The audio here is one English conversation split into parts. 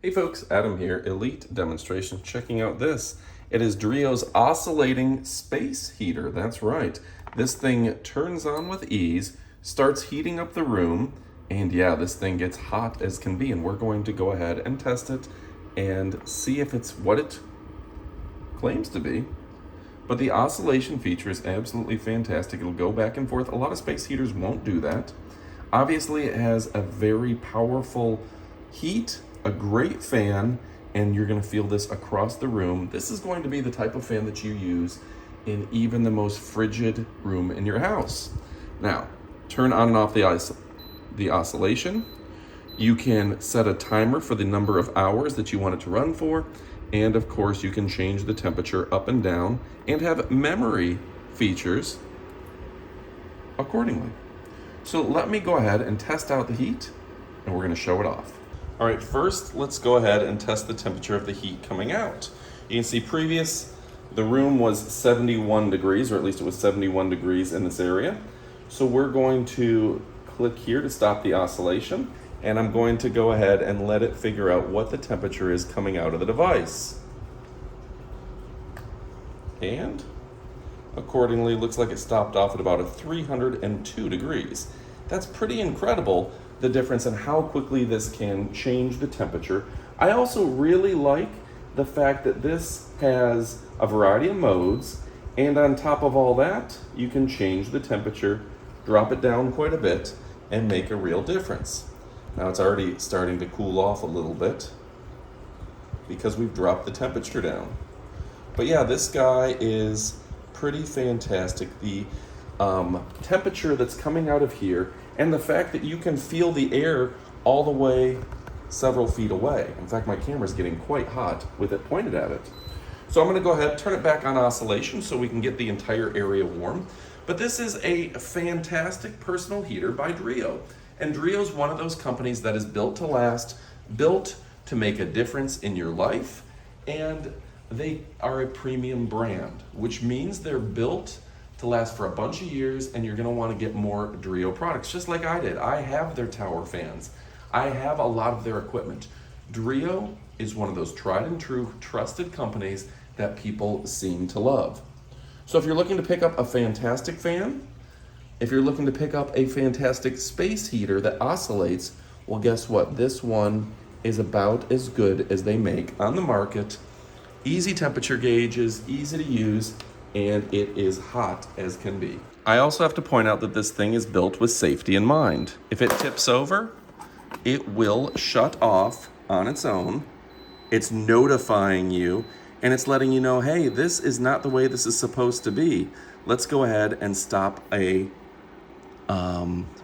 Hey folks, Adam here, Elite Demonstration, checking out this. It is Dreo's oscillating space heater, that's right. This thing turns on with ease, starts heating up the room, and yeah, this thing gets hot as can be, and we're going to go ahead and test it and see if it's what it claims to be. But the oscillation feature is absolutely fantastic. It'll go back and forth. A lot of space heaters won't do that. Obviously, it has a very powerful heat, a great fan, and you're going to feel this across the room. This is going to be the type of fan that you use in even the most frigid room in your house. Now, turn on and off the oscillation. You can set a timer for the number of hours that you want it to run for. And of course, you can change the temperature up and down and have memory features accordingly. So let me go ahead and test out the heat, and we're going to show it off. All right, first, let's go ahead and test the temperature of the heat coming out. You can see the room was 71 degrees, or at least it was 71 degrees in this area. So we're going to click here to stop the oscillation, and I'm going to go ahead and let it figure out what the temperature is coming out of the device. And accordingly, looks like it stopped off at about 302 degrees. That's pretty incredible, the difference in how quickly this can change the temperature. I also really like the fact that this has a variety of modes, and on top of all that, you can change the temperature, drop it down quite a bit, and make a real difference. Now it's already starting to cool off a little bit because we've dropped the temperature down. But yeah, this guy is pretty fantastic. The temperature that's coming out of here, and the fact that you can feel the air all the way several feet away. In fact, my camera's getting quite hot with it pointed at it. So I'm gonna go ahead, turn it back on oscillation so we can get the entire area warm. But this is a fantastic personal heater by Dreo. And Dreo's one of those companies that is built to last, built to make a difference in your life, and they are a premium brand, which means they're built to last for a bunch of years, and you're gonna wanna get more Dreo products, just like I did. I have their tower fans. I have a lot of their equipment. Dreo is one of those tried and true, trusted companies that people seem to love. So if you're looking to pick up a fantastic fan, if you're looking to pick up a fantastic space heater that oscillates, well, guess what? This one is about as good as they make on the market. Easy temperature gauges, easy to use, and it is hot as can be. I also have to point out that this thing is built with safety in mind. If it tips over, it will shut off on its own. It's notifying you, and it's letting you know, hey, this is not the way this is supposed to be. Let's go ahead and stop a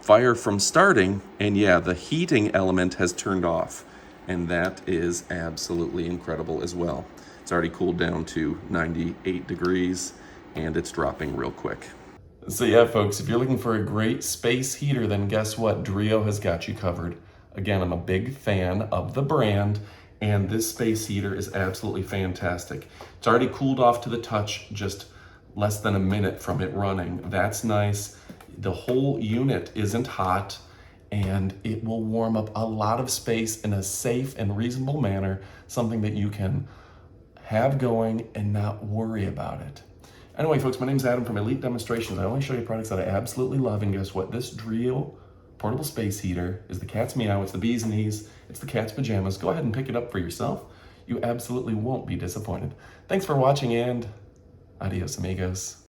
fire from starting, and yeah, the heating element has turned off, and that is absolutely incredible as well. It's already cooled down to 98 degrees, and it's dropping real quick. So yeah, folks, if you're looking for a great space heater, then guess what? Dreo has got you covered. Again, I'm a big fan of the brand, and this space heater is absolutely fantastic. It's already cooled off to the touch, just less than a minute from it running. That's nice. The whole unit isn't hot, and it will warm up a lot of space in a safe and reasonable manner, something that you can have going and not worry about it. Anyway, folks, my name's Adam from Elite Demonstrations. I only show you products that I absolutely love, and guess what? This Dreo portable space heater is the cat's meow, it's the bee's knees, it's the cat's pajamas. Go ahead and pick it up for yourself. You absolutely won't be disappointed. Thanks for watching, and adios, amigos.